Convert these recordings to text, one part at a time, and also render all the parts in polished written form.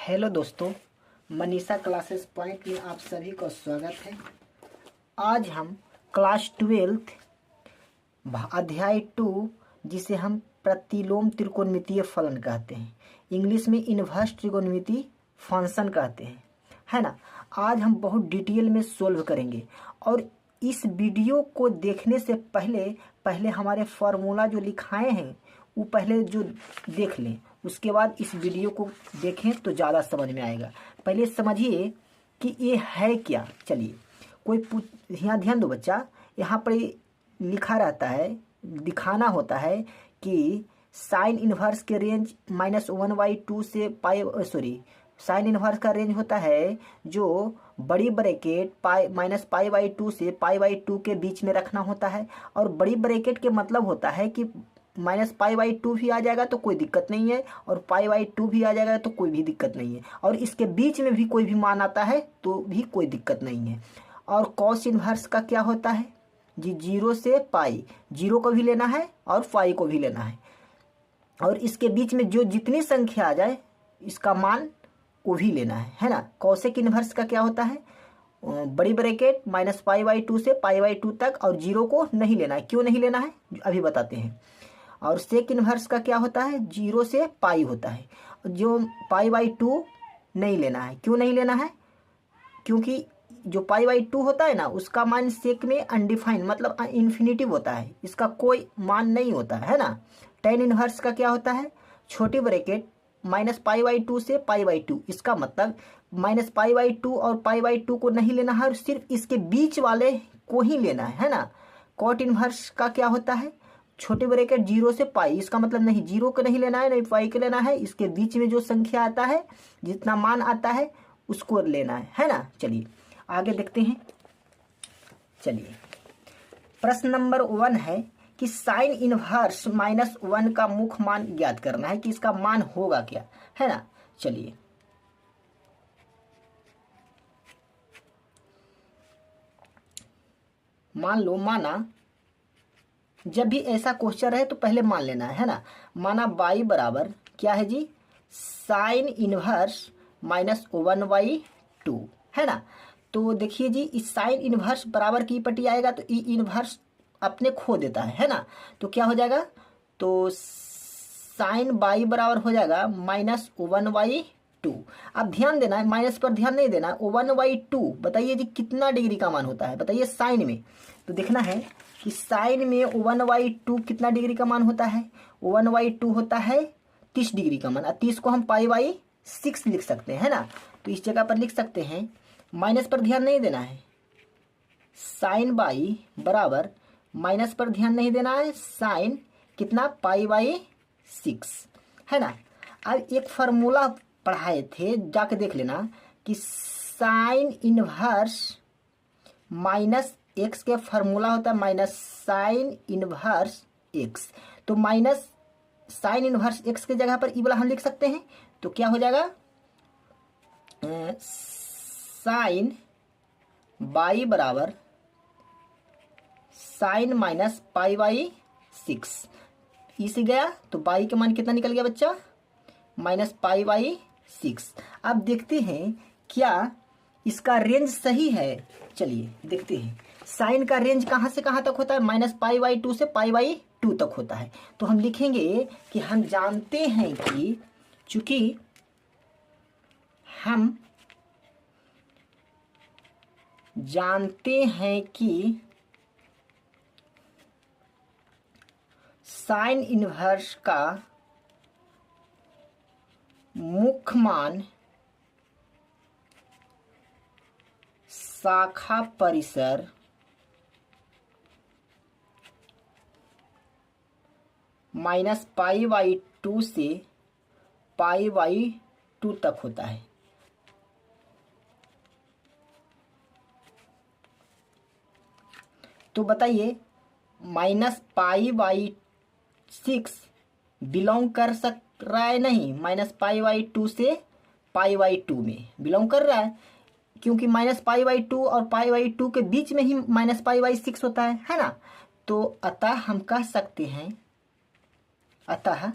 Hello दोस्तों, Manisha classes point में आप सभी का स्वागत है। आज हम क्लास 12 अध्याय 2 जिसे हम प्रतिलोम त्रिकोणमितीय फलन कहते हैं, इंग्लिश में इनवर्स त्रिकोणमितीय फंक्शन कहते हैं, है ना। आज हम बहुत डिटेल में सोल्व करेंगे और इस वीडियो को देखने से पहले हमारे फार्मूला जो लिखाए हैं वो पहले जो देख लें, उसके बाद इस वीडियो को देखें तो ज़्यादा समझ में आएगा। पहले समझिए कि ये है क्या। चलिए यहाँ ध्यान दो बच्चा, यहाँ पर लिखा रहता है, दिखाना होता है कि साइन इनवर्स के रेंज -1/2 से साइन इनवर्स का रेंज होता है जो बड़ी ब्रैकेट -π/2 से π/2 के बीच में रखना होता है। और बड़ी ब्रैकेट के मतलब होता है कि -π/2 भी आ जाएगा तो कोई दिक्कत नहीं है और π/2 भी आ जाएगा तो कोई भी दिक्कत नहीं है, और इसके बीच में भी कोई भी मान आता है तो भी कोई दिक्कत नहीं है। और कॉस इनवर्स का क्या होता है जी, 0 से पाई, 0 को भी लेना है और पाई को भी लेना है, और इसके बीच में जो जितनी संख्या आ जाए इसका मान को भी लेना है ना। कॉसेक इनवर्स का क्या होता है, बड़ी ब्रैकेट -π/2 से π/2 तक, और 0 को नहीं लेना है। क्यों नहीं लेना है अभी बताते हैं। और सेक इनवर्स का क्या होता है, 0 से पाई होता है, जो π/2 नहीं लेना है। क्यों नहीं लेना है, क्योंकि जो π/2 होता है ना उसका मान सेक में अनडिफाइंड मतलब इन्फिनिटिव होता है, इसका कोई मान नहीं होता है ना। टेन इनवर्स का क्या होता है, छोटी ब्रैकेट -π/2 से π/2, इसका मतलब -π/2 और π/2 को नहीं लेना है और सिर्फ इसके बीच वाले को ही लेना है ना। कॉट इनवर्स का क्या होता है, छोटे ब्रैकेट 0 से पाई, इसका मतलब नहीं 0 को नहीं लेना है नहीं पाई को लेना है, इसके बीच में जो संख्या आता है जितना मान आता है उसको लेना है ना। चलिए आगे देखते हैं। चलिए प्रश्न नंबर 1 है कि साइन इनवर्स -1 का मुख्य मान ज्ञात करना है कि इसका मान होगा क्या, है ना। चलिए मान लो, माना जब भी ऐसा क्वेश्चन रहे तो पहले मान लेना है ना। माना y बराबर क्या है जी, साइन इनवर्स -1/2 है ना। तो देखिए जी, इस साइन इनवर्स बराबर की पट्टी आएगा तो ई इनवर्स अपने खो देता है ना। तो क्या हो जाएगा, तो साइन y बराबर हो जाएगा -1/2। अब ध्यान देना है, माइनस पर ध्यान नहीं देना है। 1/2 बताइए जी कितना डिग्री का मान होता है, बताइए साइन में। तो देखना है कि साइन में 1/2 कितना डिग्री का मान होता है, 1/2 होता है 30 डिग्री का मान, और 30 को हम π/6 लिख सकते हैं ना। तो इस जगह पर लिख सकते हैं, माइनस पर ध्यान नहीं देना है, साइन बाई बराबर, माइनस पर ध्यान नहीं देना है, साइन कितना π/6 है ना। अब एक फार्मूला पढ़ाए थे, जाके देख लेना कि साइन इनवर्स -x के फार्मूला होता है माइनस साइन इनवर्स x। तो माइनस साइन इनवर्स x के जगह पर ई वाला हम लिख सकते हैं। तो क्या हो जाएगा, साइन बाई बराबर साइन -π/6 ई से गया, तो बाई का मान कितना निकल गया बच्चा, -π/6। अब देखते हैं क्या इसका रेंज सही है। चलिए देखते हैं, साइन का रेंज कहाँ से कहाँ तक होता है, -π/2 से π/2 तक होता है। तो हम लिखेंगे कि हम जानते हैं कि चूंकि हम जानते हैं कि साइन इनवर्स का मुख्य मान शाखा परिसर -π/2 से π/2 तक होता है। तो बताइए -π/6 बिलोंग कर सक रहा है नहीं, -π/2 से π/2 में बिलोंग कर रहा है, क्योंकि -π/2 और π/2 के बीच में ही -π/6 होता है ना। तो अतः हम कह सकते हैं, अतः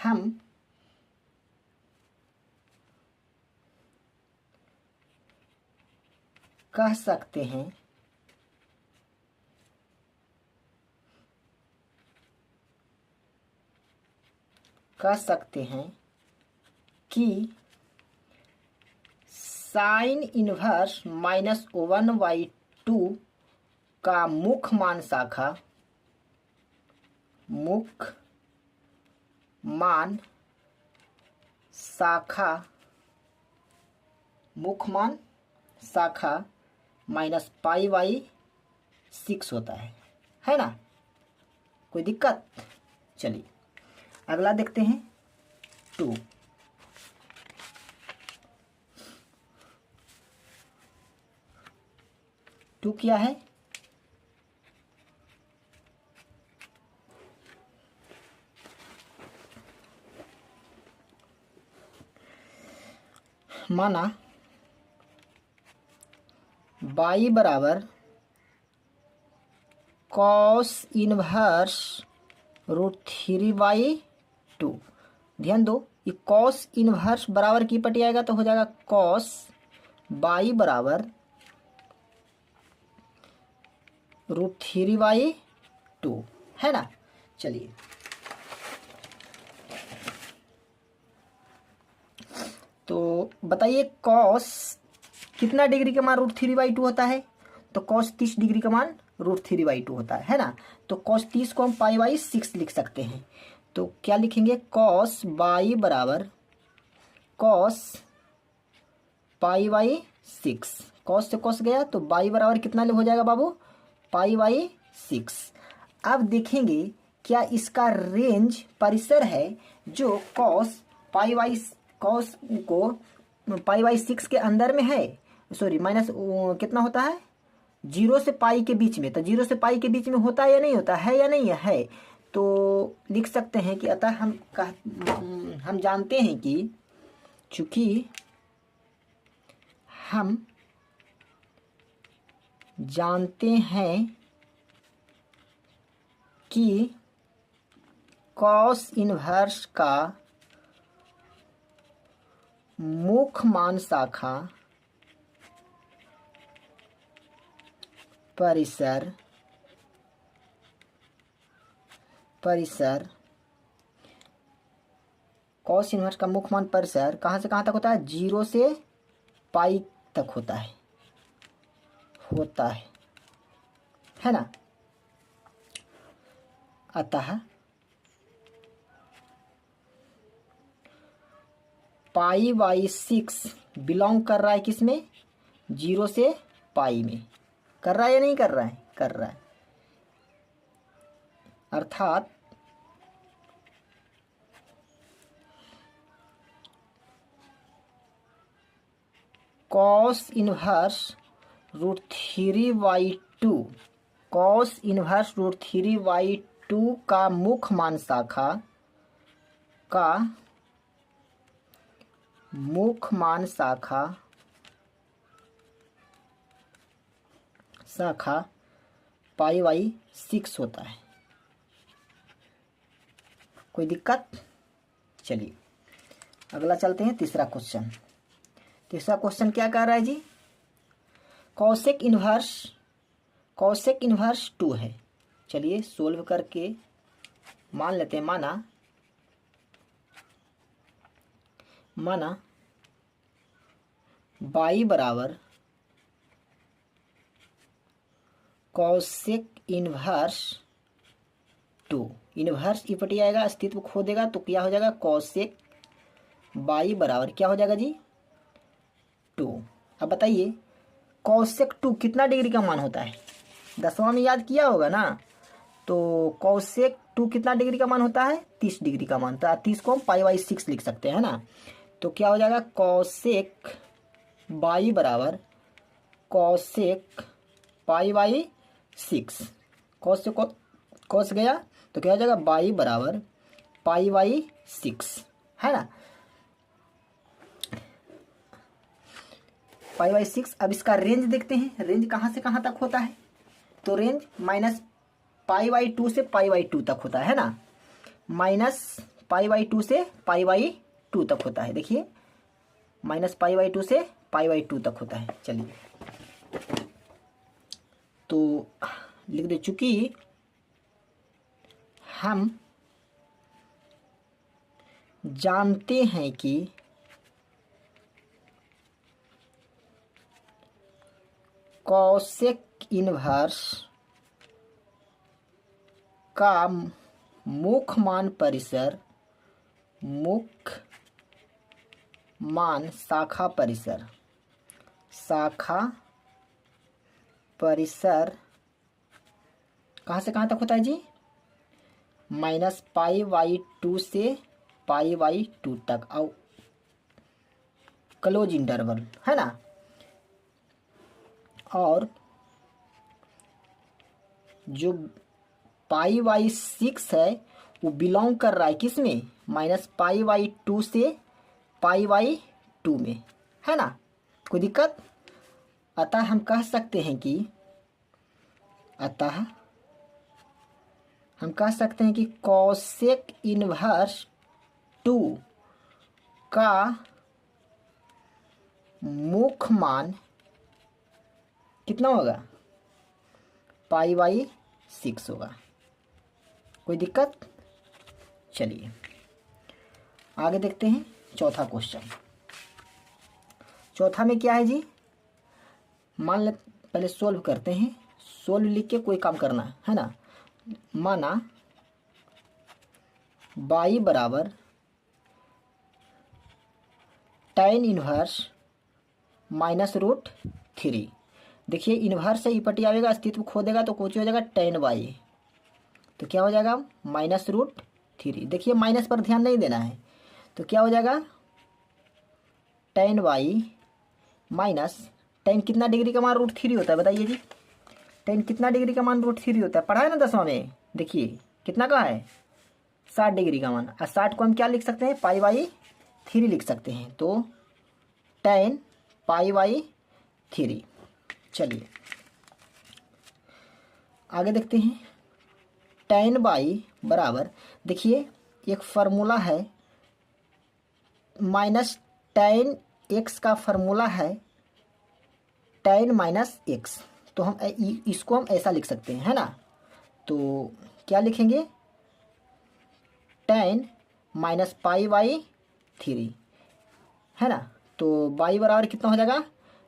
हम कह सकते हैं कि साइन इनवर्स -1/2 का मुख्य मान शाखा -π/6 होता है ना। कोई दिक्कत? चलिए अगला देखते हैं 2। क्या है? माना y बराबर cos इनवर्स √3/2। ध्यान दो, ये cos इनवर्स बराबर की पटी आएगा तो हो जाएगा cos y बराबर √3/2, है ना। चलिए तो बताइए cos कितना डिग्री का मान √3/2 होता है? तो cos 30 डिग्री का मान √3/2 होता है ना। तो cos 30 को हम π/6 लिख सकते हैं। तो क्या लिखेंगे? cos y बराबर cos π/6। cos से cos गया तो y बराबर कितना हो जाएगा बाबू? π/6। अब देखेंगे क्या इसका रेंज परिसर है जो cos को π/6 के अंदर में है। सॉरी माइनस कितना होता है? 0 से पाई के बीच में। तो 0 से पाई के बीच में होता है या नहीं होता है? या नहीं है? तो लिख सकते हैं कि अतः हम जानते हैं कि चूंकि हम जानते हैं कि cos इनवर्स का मुख्य मान शाखा परिसर cos इनवर्स का मुख्य मान परिसर कहाँ से कहाँ तक होता है? 0 से पाई तक होता है ना। अतः π/6 बिलोंग कर रहा है किसमें? 0 से पाई में। कर रहा है या नहीं कर रहा है? कर रहा है। अर्थात cos इनवर्स √3/2 का मुख्य मान शाखा π/6 होता है। कोई दिक्कत? चलिए अगला चलते हैं तीसरा क्वेश्चन। क्या कह रहा है जी? कॉसेक इनवर्स 2 है। चलिए सोल्व करके मान लेते हैं। माना y बराबर कॉसेक इनवर्स 2। इनवर्स इपटी आएगा, अस्तित्व खो देगा तो क्या हो जाएगा? कॉसेक y बराबर क्या हो जाएगा जी? 2। अब बताइए कॉसेक 2 कितना डिग्री का मान होता है? 10वां में याद किया होगा ना। तो कॉसेक 2 कितना डिग्री का मान होता है? 30 डिग्री का मान। तो 30 को हम π/6 लिख सकते हैं ना। तो क्या हो जाएगा? कॉसेक y बराबर कॉसेक π/6। कॉस से कॉस गया तो क्या हो जाएगा? y बराबर π/6, है ना। π/6। अब इसका रेंज देखते हैं, रेंज कहाँ से कहाँ तक होता है? तो रेंज -π/2 से π/2 तक होता है ना। पाई/2 से पाई/2 तक होता है। देखिए -पाई/2 से पाई/2 तक होता है। चलिए तो लिख दे, चूंकि हम जानते हैं कि कॉसेक इनवर्स का मुख्य मान परिसर, मुख्य मान शाखा परिसर, शाखा परिसर कहाँ से कहाँ तक होता है जी? -पाई/2 से पाई/2 तक, और क्लोज इंटरवल है ना। और जो पाई/6 है वो बिलोंग कर रहा है किस में? -पाई/2 से पाई/2 में, है ना। कोई दिक्कत? अतः हम कह सकते हैं कि कॉसेक इनवर्स 2 का मुख्य मान कितना होगा? पाई/6 होगा। कोई दिक्कत? चलिए आगे देखते हैं चौथा क्वेश्चन। चौथा में क्या है जी? मान ले, पहले सोल्व करते हैं। सोल्व लिख के कोई काम करना है ना। माना y बराबर tan इनवर्स -√3। देखिए इनवर्स से इपटी आएगा, अस्तित्व खो देगा तो कुछ हो जाएगा tan y, तो क्या हो जाएगा? -√3। देखिए माइनस पर ध्यान नहीं देना है, तो क्या हो जाएगा? tan y माइनस tan कितना डिग्री का मान √3 होता है बताइए जी? tan कितना डिग्री का मान √3 होता है? पढ़ा है ना 10वां में। देखिए कितना का है? 60 डिग्री का मान। और 60 को हम क्या लिख सकते हैं? पाई/3 लिख सकते हैं। तो tan पाई/3। चलिए आगे देखते हैं। tan y बराबर, देखिए एक फार्मूला है, -tan x का फार्मूला है tan -x, तो हम इसको हम ऐसा लिख सकते हैं, है ना। तो क्या लिखेंगे? tan -पाई/3, है ना। तो y बराबर कितना हो जाएगा?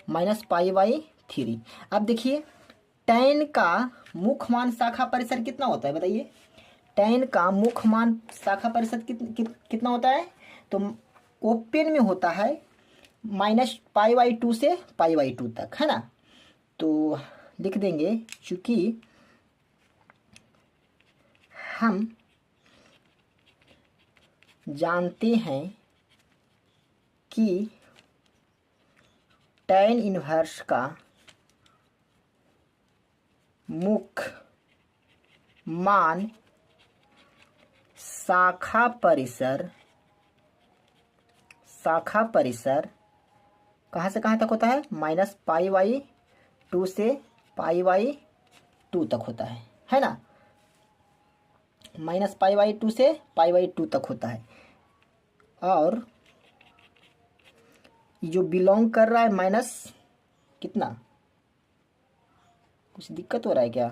-पाई/3। अब देखिए tan का मुख्य मान शाखा परिसर कितना होता है बताइए? tan का मुख्य मान शाखा परिसर कितना होता है? तो ओपन में होता है -पाई/2 से पाई/2 तक, है ना। तो लिख देंगे, चूंकि हम जानते हैं कि tan इनवर्स का मुख्य मान शाखा परिसर कहाँ से कहाँ तक होता है? -पाई/2 से पाई/2 तक होता है ना। -पाई/2 से पाई/2 तक होता है। और जो बिलोंग कर रहा है माइनस कितना? कुछ दिक्कत हो रहा है क्या?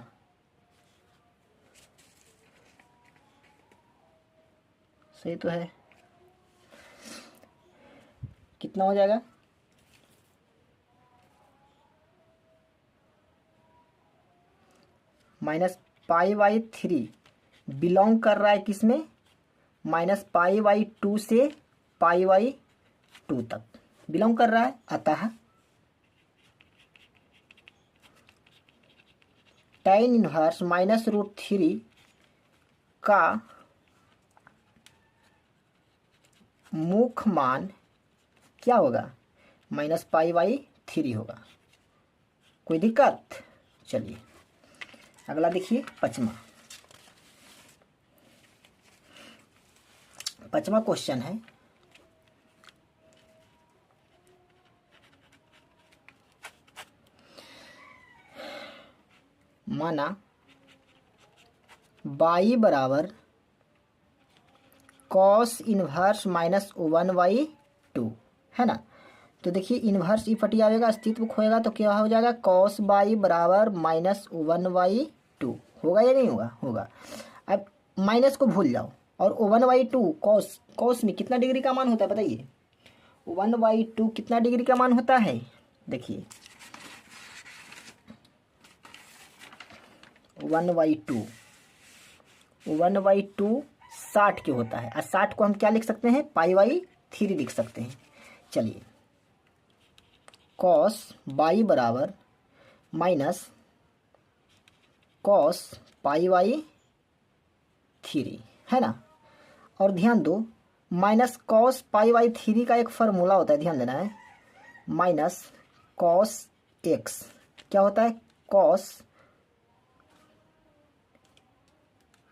सही तो है। कितना हो जाएगा? -पाई/3 बिलोंग कर रहा है किसमें? -पाई/2 से पाई/2 तक बिलोंग कर रहा है। अतः tan इनवर्स -√3 का मुख्य मान क्या होगा? -पाई/3 होगा। कोई दिक्कत? चलिए अगला देखिए, पांचवा क्वेश्चन है। माना y बराबर कॉस इनवर्स माइनस 1/2 है ना। तो देखिए इनवर्स ई फटी आएगा, अस्तित्व खोएगा तो क्या हो जाएगा, कॉस बाई बराबर माइनस 1/2 होगा या नहीं होगा, होगा। अब माइनस को भूल जाओ और 1/2 कॉस, कॉस में कितना डिग्री का मान होता है बताइए, 1/2 कितना डिग्री का मान होता है, देखिए 1/2 60 के होता है। और 60 को हम क्या लिख सकते हैं, π/3 लिख सकते हैं। चलिए कॉस बाई बराबर माइनस कॉस π/3 है ना। और ध्यान दो माइनस कॉस π/3 का एक फार्मूला होता है, ध्यान देना है, माइनस कॉस एक्स क्या होता है, कॉस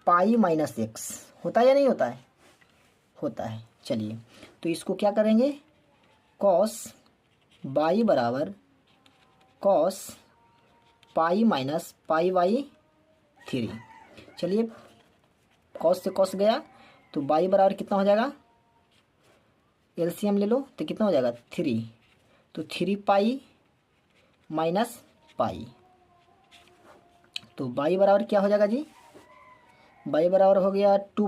पाई माइनस एक्स होता है या नहीं होता है, होता है। चलिए तो इसको क्या करेंगे, कॉस बाई बराबर कॉस पाई माइनस π/3। चलिए कॉस से कॉस गया तो बाई बराबर कितना हो जाएगा, एलसीएम ले लो तो कितना हो जाएगा 3, तो 3 माइनस पाई, तो बाई बराबर क्या हो जाएगा जी, बाई बराबर हो गया 2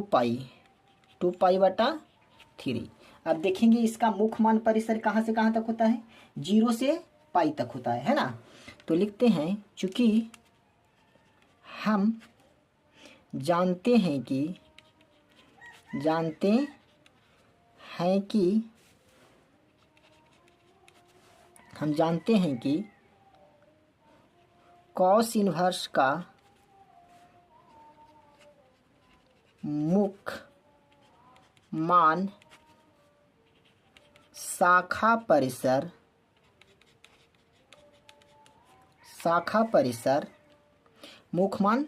पाई/3। अब देखेंगे इसका मुख्य मान परिसर कहाँ से कहाँ तक होता है, 0 से पाई तक होता है ना। तो लिखते हैं चूंकि हम जानते हैं कि कॉस इनवर्स का मुख्य मान शाखा परिसर मुख्य मान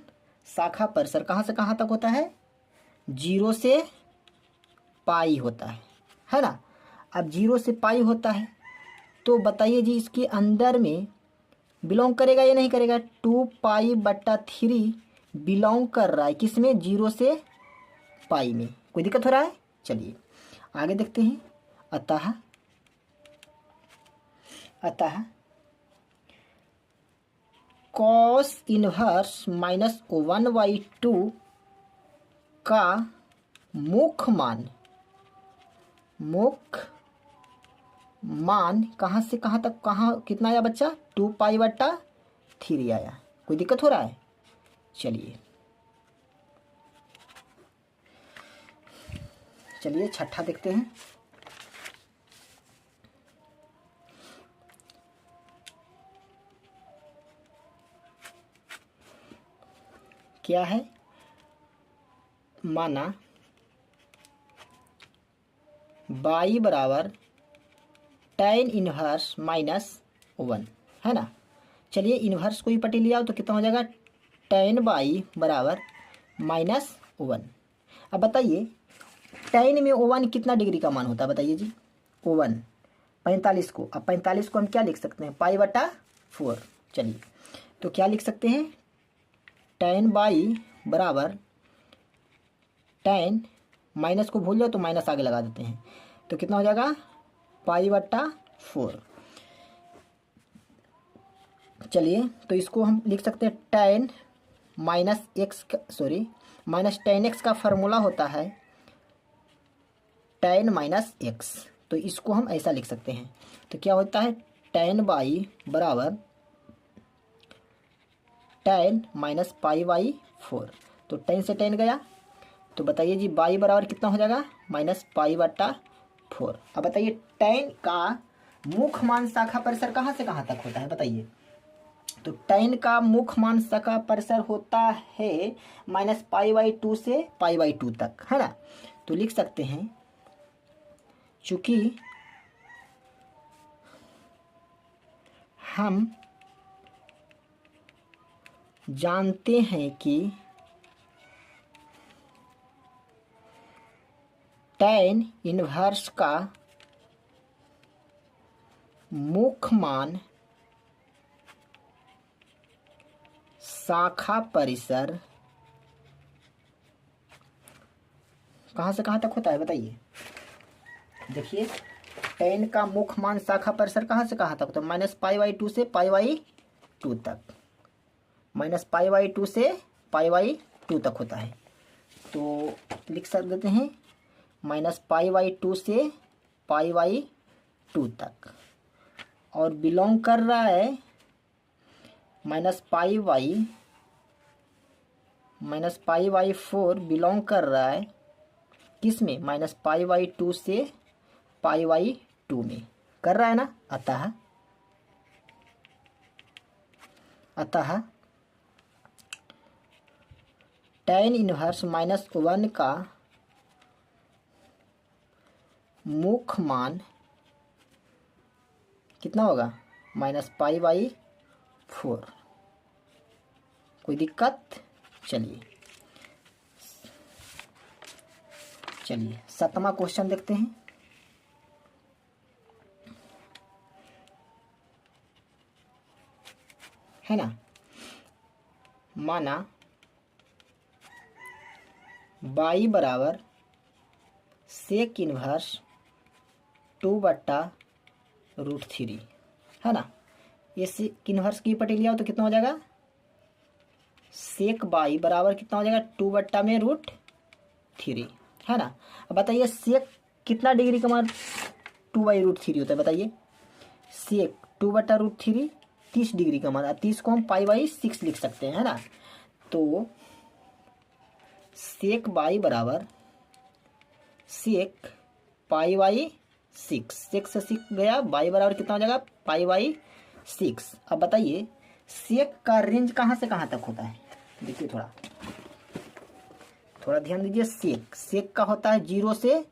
शाखा परिसर कहाँ से कहाँ तक होता है, 0 से पाई होता है ना। अब 0 से पाई होता है तो बताइए जी इसके अंदर में बिलोंग करेगा या नहीं करेगा, 2 पाई/3 बिलोंग कर रहा है किसमें, 0 से पाई में। कोई दिक्कत हो रहा है, चलिए आगे देखते हैं। अतः कॉस इनवर्स माइनस 1/2 का मुख्य मान कहाँ से कहाँ तक, कहाँ कितना आया बच्चा, 2 पाई/3 आया। कोई दिक्कत हो रहा है, चलिए छठा देखते हैं। क्या है, माना बाई बराबर tan इनवर्स -1 है ना। चलिए इनवर्स को ही पटी लिया तो कितना हो जाएगा, tan बाई बराबर -1। अब बताइए tan में 1 कितना डिग्री का मान होता है बताइए जी, 1 45 को। अब 45 को हम क्या लिख सकते हैं, π/4। चलिए तो क्या लिख सकते हैं, tan बाई बराबर tan, माइनस को भूल जाओ तो माइनस आगे लगा देते हैं, तो कितना हो जाएगा π/4। चलिए तो इसको हम लिख सकते हैं tan tan x का फार्मूला होता है tan -x, तो इसको हम ऐसा लिख सकते हैं। तो क्या होता है, tan बाई बराबर tan -π/4, तो tan से tan गया तो बताइए जी बाई बराबर कितना हो जाएगा, -π/4। अब बताइए tan का मुख्य मान शाखा परिसर कहाँ से कहाँ तक होता है बताइए, तो tan का मुख्य मान शाखा परिसर होता है -π/2 से π/2 तक है ना। तो लिख सकते हैं चूंकि हम जानते हैं कि tan इनवर्स का मुख्य मान शाखा परिसर कहाँ से कहाँ तक होता है बताइए। देखिए tan का मुख्य मान शाखा परिसर कहाँ से कहाँ तक होता है, -π/2 से π/2 तक, -π/2 से π/2 तक होता है। तो लिख सकते हैं -π/2 से π/2 तक, और बिलोंग कर रहा है -π/4 बिलोंग कर रहा है किस में, -π/2 से π/2 में कर रहा है ना। अतः tan इनवर्स -1 का मुख्य मान कितना होगा, -π/4। कोई दिक्कत। चलिए 7वां क्वेश्चन देखते हैं। है ना, माना y बराबर सेक इनवर्स 2/√3 है ना। ये सेक इनवर्स की पटी लिया हो तो कितना हो जाएगा, सेक y बराबर कितना हो जाएगा 2/√3 है ना। अब बताइए सेक कितना डिग्री का मान 2/√3 होता है बताइए। सेक 2/√3 30 डिग्री का मान, 30 को हम π/6 लिख सकते हैं है ना। तो सेक y बराबर सेक π/6, 6 से 6 गया, y बराबर कितना हो जाएगा π/6। अब बताइए सेक का रेंज कहाँ से कहाँ तक होता है, देखिए थोड़ा ध्यान दीजिए। सेक का होता है 0 से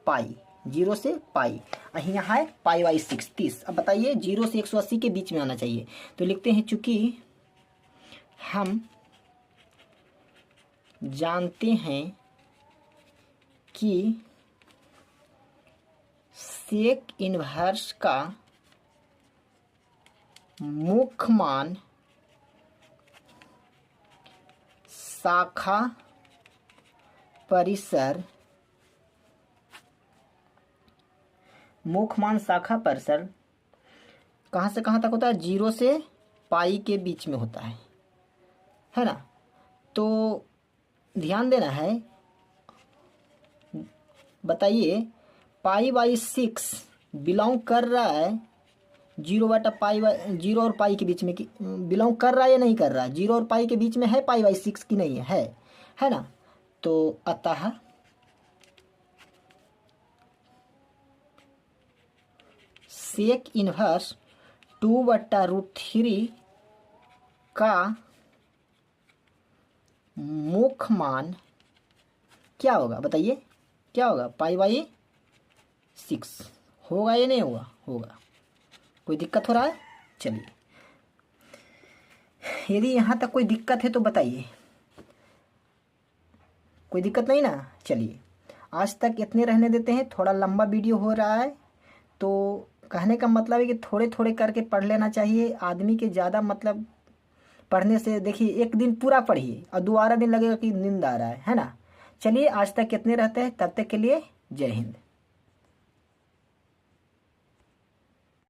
पाई, 0 से पाई, यहाँ है π/6 30। अब बताइए 0 से 180 के बीच में आना चाहिए, तो लिखते हैं चूंकि हम जानते हैं कि सेक इनवर्स का मुख्य मान शाखा परिसर, मुख्य मान शाखा परिसर कहाँ से कहाँ तक होता है, 0 से पाई के बीच में होता है ना। तो ध्यान देना है, बताइए π/6 बिलोंग कर रहा है 0 और पाई के बीच में, बिलोंग कर रहा है या नहीं कर रहा है, 0 और पाई के बीच में है π/6 की नहीं है ना। तो अतः सेक इनवर्स 2/√3 का मुख्य मान क्या होगा बताइए, क्या होगा π/6 होगा या नहीं होगा। कोई दिक्कत हो रहा है। चलिए यदि यहाँ तक कोई दिक्कत है तो बताइए, कोई दिक्कत नहीं ना। चलिए आज तक इतने रहने देते हैं, थोड़ा लंबा वीडियो हो रहा है, तो कहने का मतलब है कि थोड़े थोड़े करके पढ़ लेना चाहिए आदमी के। ज़्यादा मतलब पढ़ने से देखिए एक दिन पूरा पढ़िए और दोबारा दिन लगेगा कि नींद आ रहा है ना। चलिए आज तक कितने रहते हैं, तब तक के लिए जय हिंद।